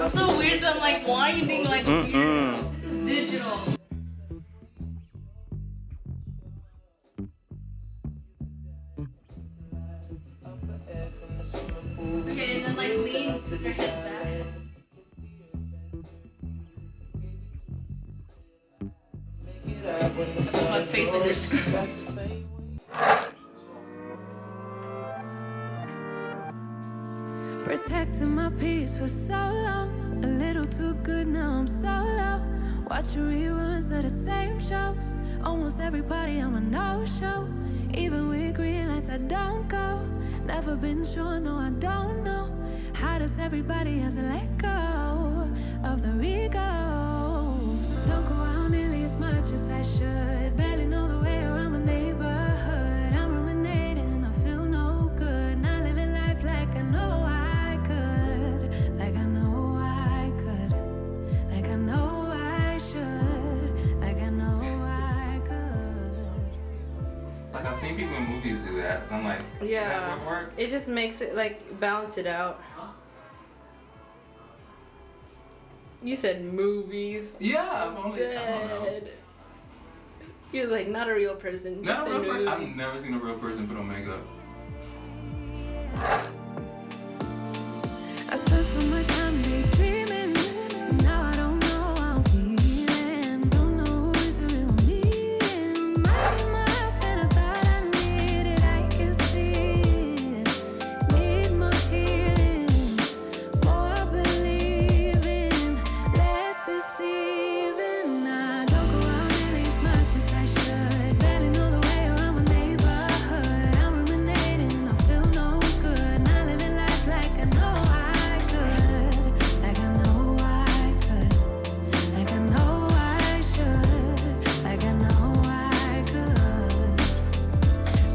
I'm so weird that I'm like winding like a weird. This is digital. Okay, and then like lean your head back. My face on your screen. Protecting my peace for so long, a little too good, now I'm solo. Watching reruns of the same shows. Almost every party I'm a no-show. Even with green lights I don't go. Never been sure, no I don't know. How does everybody has to let go of the ego? Don't go out nearly as much as I should. Barely know the way around my neighborhood. I'm ruminating, I feel no good. Not living life like I know I could. Like I know I could. Like I know I should. Like I know I could. Like I've seen people in movies do that, so I'm like, Yeah, is that what works? it just makes it like balance it out. You said movies. Yeah, I've only, I don't know. Dead. You're like not a real person. Just Not a say real person. I've movies. never seen a real person put on makeup. I spent so much time daydreaming, so now I don't know how I'm feeling. Don't know who's the real me. Might be my outfit, I thought I needed. I can see it. Need more healing, more believing, less deceiving. I don't go out nearly as much as I should. Barely know the way around my neighborhood. I'm ruminating, I feel no good. Not living life like I know I could. Like I know I could. Like I know I should. Like I know I could.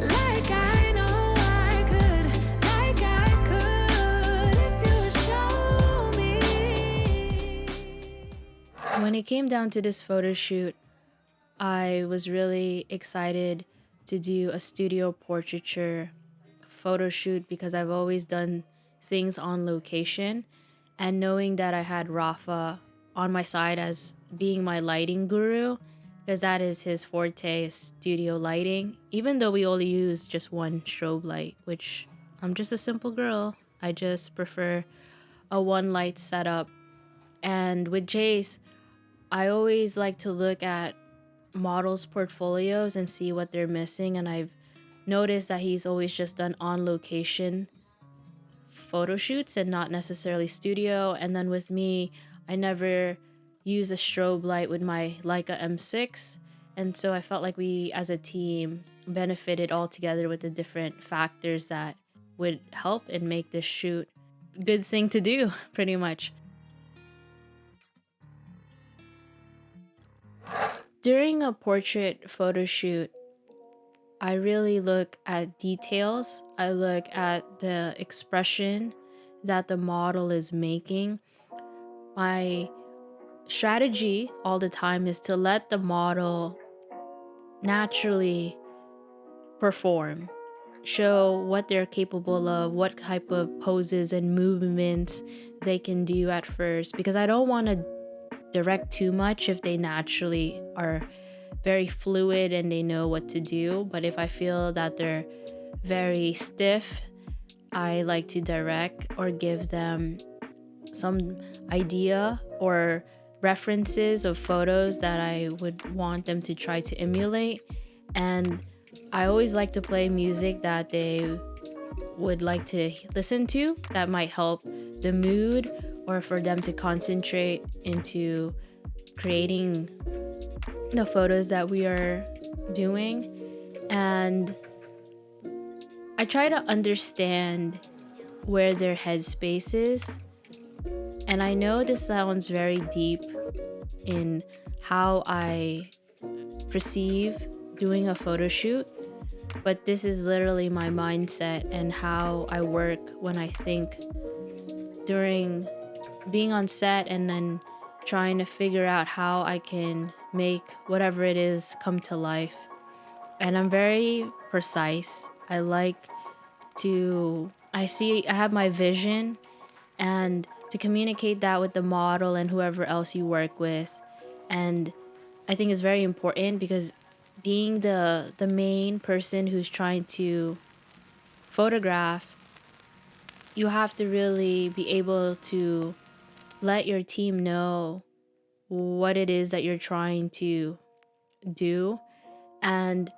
Like I know I could. Like I could if you would show me. When it came down to this photo shoot, I was really excited to do a studio portraiture photo shoot because I've always done things on location, and knowing that I had Rafa on my side as being my lighting guru, because that is his forte, is studio lighting, even though we only use just one strobe light, which I'm just a simple girl. I just prefer a one light setup. And with Jace, I always like to look at models' portfolios and see what they're missing, and I've noticed that he's always just done on location photo shoots and not necessarily studio. And then with me, I never use a strobe light with my Leica M6, and so I felt like we as a team benefited all together with the different factors that would help and make this shoot a good thing to do, pretty much. During a portrait photo shoot, I really look at details. I look at the expression that the model is making. My strategy all the time is to let the model naturally perform, show what they're capable of, what type of poses and movements they can do at first, because I don't want to direct too much if they naturally are very fluid and they know what to do. But if I feel that they're very stiff, I like to direct or give them some idea or references of photos that I would want them to try to emulate. And I always like to play music that they would like to listen to that might help the mood, or for them to concentrate into creating the photos that we are doing. And I try to understand where their headspace is. And I know this sounds very deep in how I perceive doing a photo shoot, but this is literally my mindset and how I work when I think during being on set, and then trying to figure out how I can make whatever it is come to life. And I'm very precise. I have my vision, and to communicate that with the model and whoever else you work with. And I think it's very important because being the main person who's trying to photograph, you have to really be able to let your team know what it is that you're trying to do. And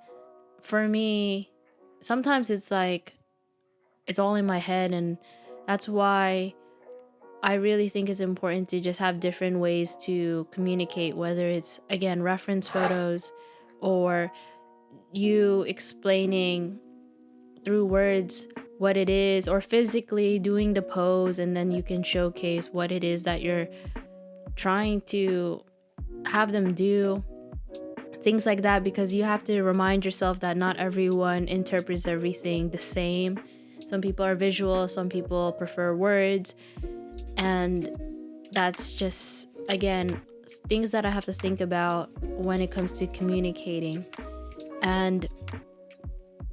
for me, sometimes it's like it's all in my head, and that's why I really think it's important to just have different ways to communicate, whether it's, again, reference photos or you explaining through words what it is, or physically doing the pose, and then you can showcase what it is that you're trying to have them do. Things like that, because you have to remind yourself that not everyone interprets everything the same. Some people are visual, some people prefer words, and that's just, again, things that I have to think about when it comes to communicating. And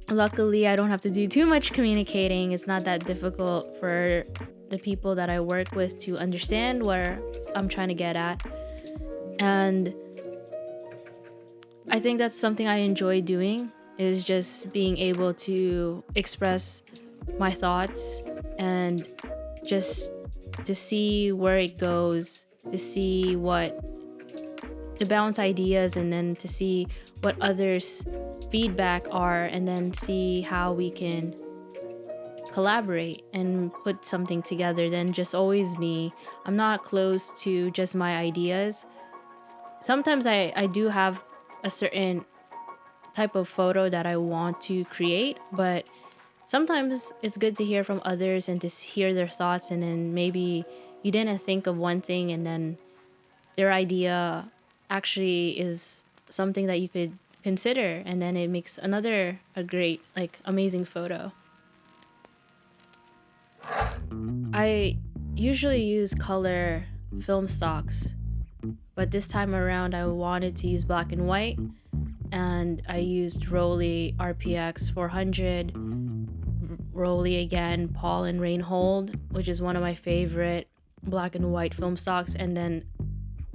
luckily, I don't have to do too much communicating. It's not that difficult for the people that I work with to understand where I'm trying to get at. And I think that's something I enjoy doing, is just being able to express my thoughts and just to see where it goes, to see to bounce ideas, and then to see what others' feedback are, and then see how we can collaborate and put something together than just always me. I'm not close to just my ideas. Sometimes I do have a certain type of photo that I want to create, but sometimes it's good to hear from others and to hear their thoughts, and then maybe you didn't think of one thing and then their idea actually is something that you could consider, and then it makes a great, like, amazing photo. I usually use color film stocks, but this time around I wanted to use black and white, and I used Rollei RPX 400, Rollei again, Paul and Reinhold, which is one of my favorite black and white film stocks, and then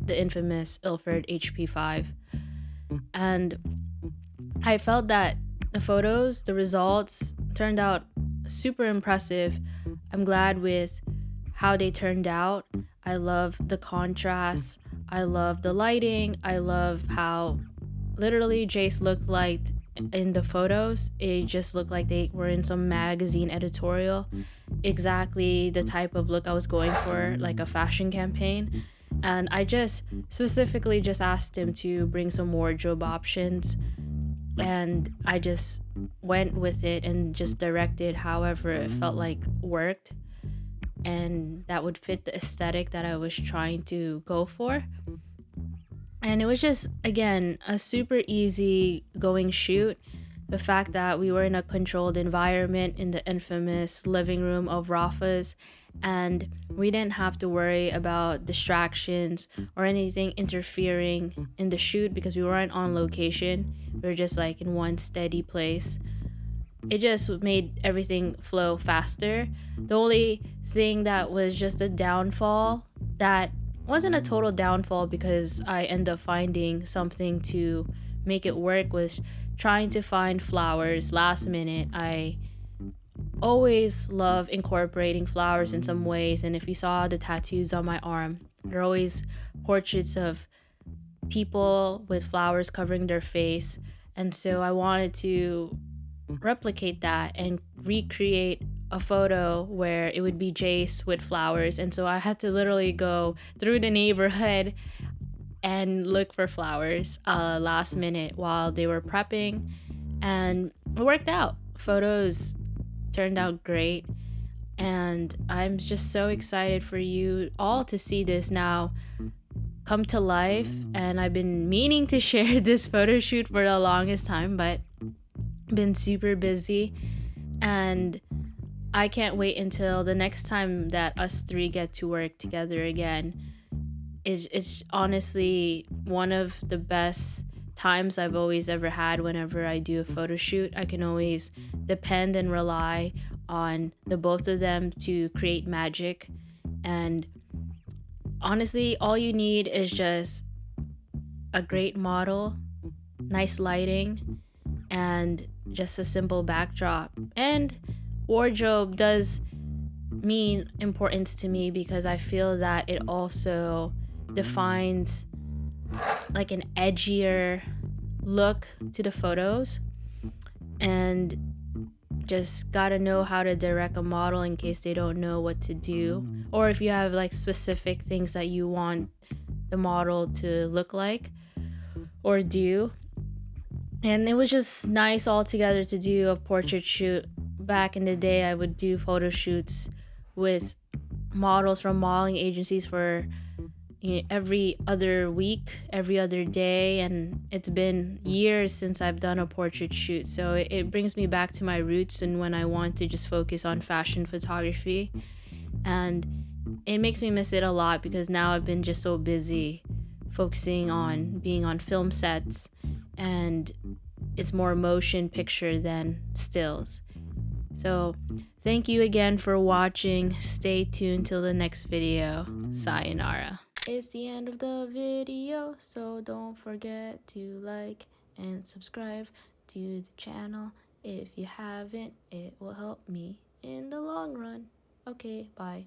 the infamous Ilford HP5. And I felt that the results turned out super impressive. I'm glad with how they turned out. I love the contrast. I love the lighting. I love how literally Jace looked like in the photos. It just looked like they were in some magazine editorial. Exactly the type of look I was going for, like a fashion campaign. And I just specifically just asked him to bring some wardrobe options, and I just went with it and just directed however it felt like worked and that would fit the aesthetic that I was trying to go for. And it was just, again, a super easy going shoot. The fact that we were in a controlled environment in the infamous living room of Rafa's, and we didn't have to worry about distractions or anything interfering in the shoot because we weren't on location. We were just like in one steady place. It just made everything flow faster. The only thing that was just a downfall, that wasn't a total downfall because I ended up finding something to make it work, was trying to find flowers last minute. I always love incorporating flowers in some ways, and if you saw the tattoos on my arm, they're always portraits of people with flowers covering their face. And so I wanted to replicate that and recreate a photo where it would be Jace with flowers. And so I had to literally go through the neighborhood and look for flowers last minute while they were prepping, and it worked out. Photos turned out great, and I'm just so excited for you all to see this now come to life. And I've been meaning to share this photo shoot for the longest time, but been super busy, and I can't wait until the next time that us three get to work together again. It's honestly one of the best times I've always ever had. Whenever I do a photo shoot, I can always depend and rely on the both of them to create magic. And honestly, all you need is just a great model, nice lighting, and just a simple backdrop. And wardrobe does mean importance to me because I feel that it also defines like an edgier look to the photos, and just gotta know how to direct a model in case they don't know what to do, or if you have like specific things that you want the model to look like or do. And it was just nice altogether to do a portrait shoot. Back in the day, I would do photo shoots with models from modeling agencies for every other week, every other day, and it's been years since I've done a portrait shoot. So it brings me back to my roots and when I want to just focus on fashion photography. And it makes me miss it a lot because now I've been just so busy focusing on being on film sets, and it's more motion picture than stills. So thank you again for watching. Stay tuned till the next video. Sayonara. It's the end of the video, so don't forget to like and subscribe to the channel. If you haven't, it will help me in the long run. Okay, bye.